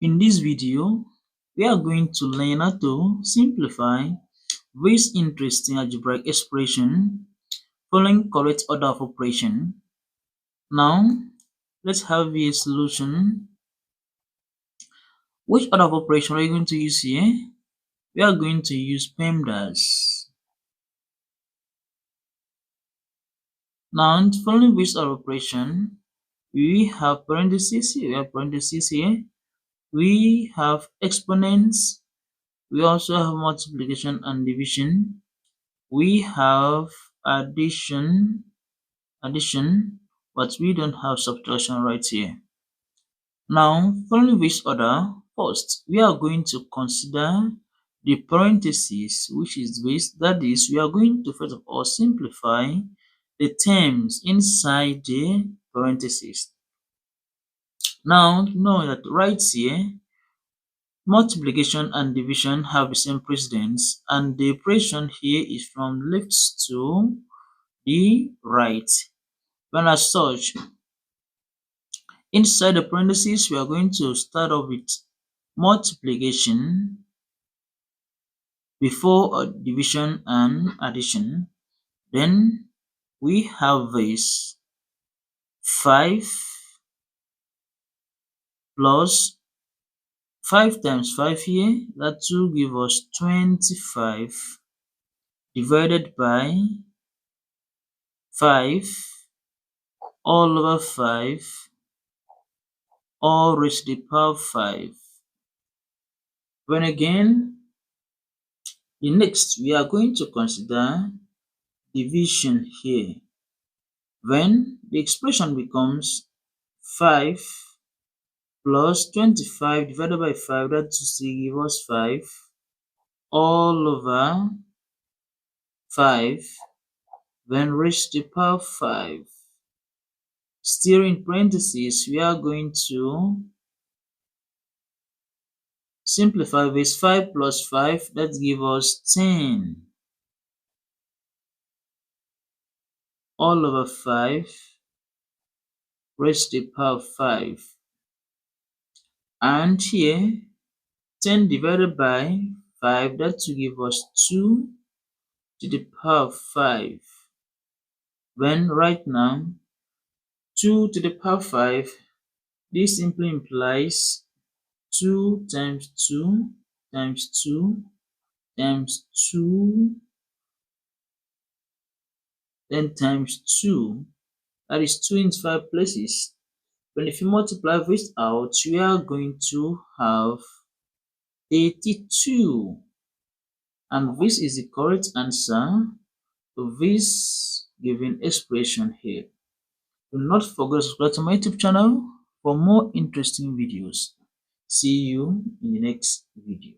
In this video, we are going to learn how to simplify this interesting algebraic expression following correct order of operation. Now, let's have a solution. Which order of operation are you going to use here? We are going to use PEMDAS. Now, following this order of operation, we have parentheses here. We have exponents. We also have multiplication and division. We have addition, but we don't have subtraction right here. Now, following this order, first, we are going to consider the parentheses, which is this. That is, we are going to first of all simplify the terms inside the parentheses. Now, know that right here, multiplication and division have the same precedence, and the operation here is from left to the right. When as such, inside the parentheses, we are going to start off with multiplication before division and addition. Then we have this 5 plus 5 times 5 here, that will give us 25 divided by 5 all over 5 all raised to the power 5. When again, the next we are going to consider division here. When the expression becomes 5 plus 25 divided by 5, that will give us 5 all over 5 when raised to the power 5. Still in parentheses, we are going to simplify this 5 plus 5, that gives us 10 all over 5 raised to the power 5. And here, 10 divided by 5, that will give us 2 to the power 5. When right now, 2 to the power 5, this simply implies 2 times 2 times 2 times 2, then times 2. That is 2 in 5 places. But if you multiply this out, we are going to have 82. And this is the correct answer to this given expression here. Do not forget to subscribe to my YouTube channel for more interesting videos. See you in the next video.